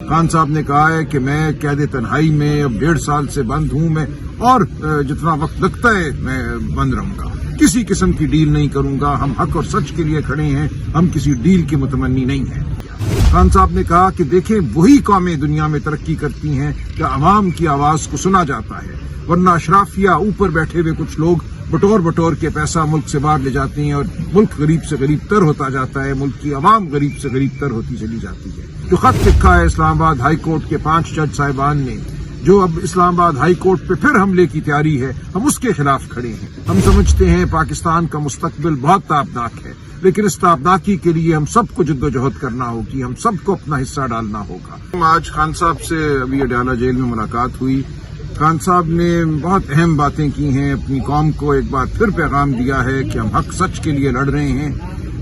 خان صاحب نے کہا ہے کہ میں قید تنہائی میں اب 1.5 سال سے بند ہوں میں، اور جتنا وقت لگتا ہے میں بند رہوں گا، کسی قسم کی ڈیل نہیں کروں گا، ہم حق اور سچ کے لیے کھڑے ہیں، ہم کسی ڈیل کے متمنی نہیں ہیں۔ خان صاحب نے کہا کہ دیکھیں وہی قومیں دنیا میں ترقی کرتی ہیں کہ عوام کی آواز کو سنا جاتا ہے، ورنہ اشرافیہ اوپر بیٹھے ہوئے کچھ لوگ بٹور کے پیسہ ملک سے باہر لے جاتے ہیں، اور ملک غریب سے غریب تر ہوتا جاتا ہے، ملک کی عوام غریب سے غریب تر ہوتی چلی جاتی ہے۔ جو خط لکھا ہے اسلام آباد ہائی کورٹ کے 5 جج صاحبان نے، جو اب اسلام آباد ہائی کورٹ پہ پھر حملے کی تیاری ہے، ہم اس کے خلاف کھڑے ہیں۔ ہم سمجھتے ہیں پاکستان کا مستقبل بہت تابناک ہے، لیکن اس تابناکی کے لیے ہم سب کو جدوجہد کرنا ہوگی، ہم سب کو اپنا حصہ ڈالنا ہوگا۔ آج خان صاحب سے ابھی اڈیالہ جیل میں ملاقات ہوئی۔ خان صاحب نے بہت اہم باتیں کی ہیں، اپنی قوم کو ایک بار پھر پیغام دیا ہے کہ ہم حق سچ کے لیے لڑ رہے ہیں۔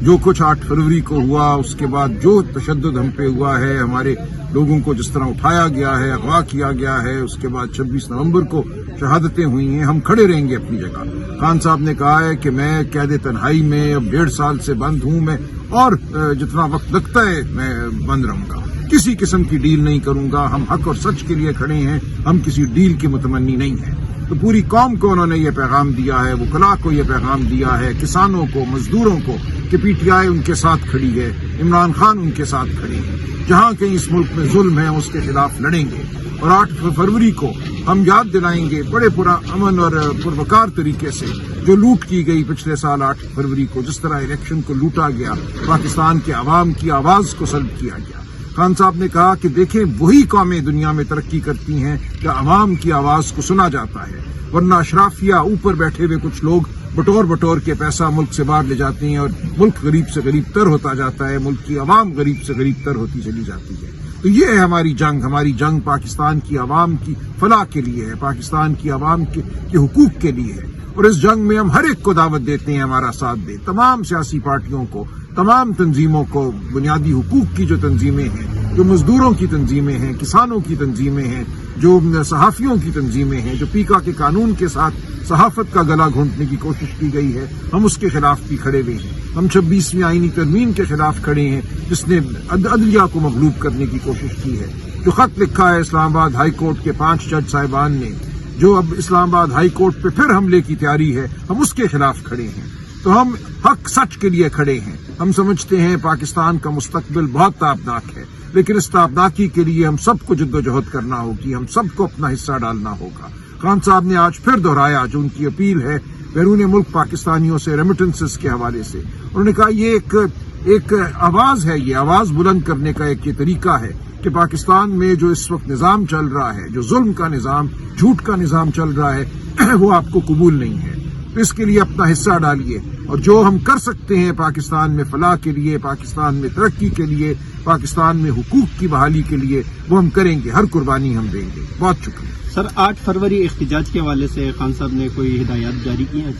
جو کچھ 8 فروری کو ہوا، اس کے بعد جو تشدد ہم پہ ہوا ہے، ہمارے لوگوں کو جس طرح اٹھایا گیا ہے، اغوا کیا گیا ہے، اس کے بعد 26 نومبر کو شہادتیں ہوئی ہیں، ہم کھڑے رہیں گے اپنی جگہ۔ خان صاحب نے کہا ہے کہ میں قید تنہائی میں اب 1.5 سال سے بند ہوں میں، اور جتنا وقت لگتا ہے میں بند رہوں گا، کسی قسم کی ڈیل نہیں کروں گا، ہم حق اور سچ کے لیے کھڑے ہیں، ہم کسی ڈیل کی متمنی نہیں ہیں۔ تو پوری قوم کو انہوں نے یہ پیغام دیا ہے، وکلاء کو یہ پیغام دیا ہے، کسانوں کو، مزدوروں کو، کہ پی ٹی آئی ان کے ساتھ کھڑی ہے، عمران خان ان کے ساتھ کھڑے ہیں، جہاں کہیں اس ملک میں ظلم ہے اس کے خلاف لڑیں گے۔ اور 8 فروری کو ہم یاد دلائیں گے بڑے امن اور پروکار طریقے سے جو لوٹ کی گئی پچھلے سال 8 فروری کو، جس طرح الیکشن کو لوٹا گیا، پاکستان کے عوام کی آواز کو سلب کیا گیا۔ خان صاحب نے کہا کہ دیکھیں وہی قومیں دنیا میں ترقی کرتی ہیں کہ عوام کی آواز کو سنا جاتا ہے، ورنہ اشرافیہ اوپر بیٹھے ہوئے کچھ لوگ بٹور کے پیسہ ملک سے باہر لے جاتے ہیں، اور ملک غریب سے غریب تر ہوتا جاتا ہے، ملک کی عوام غریب سے غریب تر ہوتی چلی جاتی ہے۔ تو یہ ہے ہماری جنگ پاکستان کی عوام کی فلاح کے لیے ہے، پاکستان کی عوام کے حقوق کے لیے ہے، اور اس جنگ میں ہم ہر ایک کو دعوت دیتے ہیں ہمارا ساتھ دے، تمام سیاسی پارٹیوں کو، تمام تنظیموں کو، بنیادی حقوق کی جو تنظیمیں ہیں، جو مزدوروں کی تنظیمیں ہیں، کسانوں کی تنظیمیں ہیں، جو صحافیوں کی تنظیمیں ہیں، جو پیکا کے قانون کے ساتھ صحافت کا گلا گھونٹنے کی کوشش کی گئی ہے، ہم اس کے خلاف بھی کھڑے ہوئے ہیں۔ ہم 26ویں آئینی ترمیم کے خلاف کھڑے ہیں، جس نے عدلیہ کو مغلوب کرنے کی کوشش کی ہے۔ جو خط لکھا ہے اسلام آباد ہائی کورٹ کے 5 جج صاحبان نے، جو اب اسلام آباد ہائی کورٹ پہ پھر حملے کی تیاری ہے، ہم اس کے خلاف کھڑے ہیں۔ تو ہم حق سچ کے لیے کھڑے ہیں۔ ہم سمجھتے ہیں پاکستان کا مستقبل بہت تابناک ہے، لیکن اس تابناکی کے لیے ہم سب کو جدوجہد کرنا ہوگی، ہم سب کو اپنا حصہ ڈالنا ہوگا۔ خان صاحب نے آج پھر دہرایا جو ان کی اپیل ہے بیرون ملک پاکستانیوں سے ریمیٹنسز کے حوالے سے، انہوں نے کہا یہ ایک آواز ہے، یہ آواز بلند کرنے کا ایک یہ طریقہ ہے کہ پاکستان میں جو اس وقت نظام چل رہا ہے، جو ظلم کا نظام، جھوٹ کا نظام چل رہا ہے، وہ آپ کو قبول نہیں ہے۔ تو اس کے لیے اپنا حصہ ڈالیے، اور جو ہم کر سکتے ہیں پاکستان میں فلاح کے لیے، پاکستان میں ترقی کے لیے، پاکستان میں حقوق کی بحالی کے لیے، وہ ہم کریں گے، ہر قربانی ہم دیں گے۔ بہت شکریہ۔ سر 8 فروری احتجاج کے حوالے سے خان صاحب نے کوئی ہدایات جاری کی ہیں؟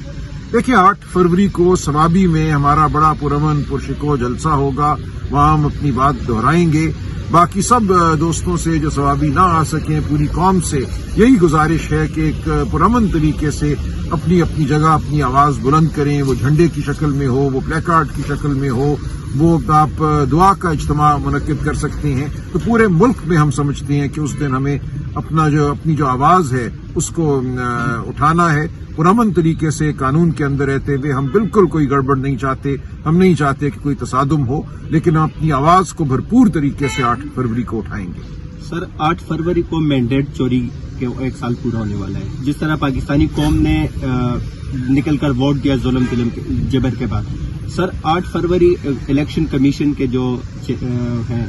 دیکھیں 8 فروری کو سوابی میں ہمارا بڑا پرامن پرشکو جلسہ ہوگا، وہاں ہم اپنی بات دہرائیں گے۔ باقی سب دوستوں سے جو سوابی نہ آ سکیں، پوری قوم سے یہی گزارش ہے کہ ایک پرامن طریقے سے اپنی جگہ اپنی آواز بلند کریں، وہ جھنڈے کی شکل میں ہو، وہ پلے کارڈ کی شکل میں ہو، وہ آپ دعا کا اجتماع منعقد کر سکتے ہیں۔ تو پورے ملک میں ہم سمجھتے ہیں کہ اس دن ہمیں اپنی جو آواز ہے اس کو اٹھانا ہے پرامن طریقے سے، قانون کے اندر رہتے ہوئے۔ ہم بالکل کوئی گڑبڑ نہیں چاہتے، ہم نہیں چاہتے کہ کوئی تصادم ہو، لیکن ہم اپنی آواز کو بھرپور طریقے سے 8 فروری کو اٹھائیں گے۔ سر 8 فروری کو مینڈیٹ چوری کے 1 سال پورا ہونے والا ہے، جس طرح پاکستانی قوم نے نکل کر ووٹ دیا ظلم جبر کے بعد۔ سر 8 فروری الیکشن کمیشن کے جو ہیں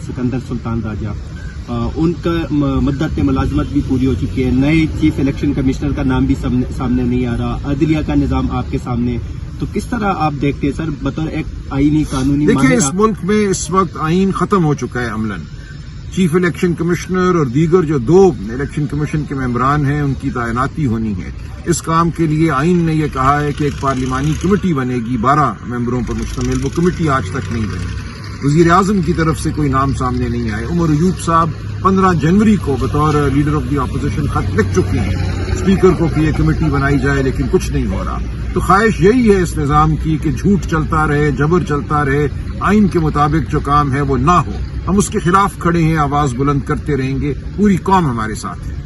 سکندر سلطان راجہ، ان کا مدت ملازمت بھی پوری ہو چکی ہے، نئے چیف الیکشن کمشنر کا نام بھی سامنے نہیں آ رہا، عدلیہ کا نظام آپ کے سامنے، تو کس طرح آپ دیکھتے ہیں سر بطور ایک آئینی قانونی؟ دیکھیں اس ملک میں اس وقت آئین ختم ہو چکا ہے عملاً۔ چیف الیکشن کمشنر اور دیگر جو 2 الیکشن کمیشن کے ممبران ہیں ان کی تعیناتی ہونی ہے۔ اس کام کے لیے آئین نے یہ کہا ہے کہ ایک پارلیمانی کمیٹی بنے گی 12 ممبروں پر مشتمل، وہ کمیٹی آج تک نہیں بنی۔ وزیر اعظم کی طرف سے کوئی نام سامنے نہیں آئے۔ عمر ایوب صاحب 15 جنوری کو بطور لیڈر آف دی اپوزیشن خط لکھ چکے ہیں اسپیکر کو کہ یہ کمیٹی بنائی جائے، لیکن کچھ نہیں ہو رہا۔ تو خواہش یہی ہے اس نظام کی کہ جھوٹ چلتا رہے، جبر چلتا رہے، آئین کے مطابق جو کام ہے وہ نہ ہو۔ ہم اس کے خلاف کھڑے ہیں, آواز بلند کرتے رہیں گے, پوری قوم ہمارے ساتھ ہے.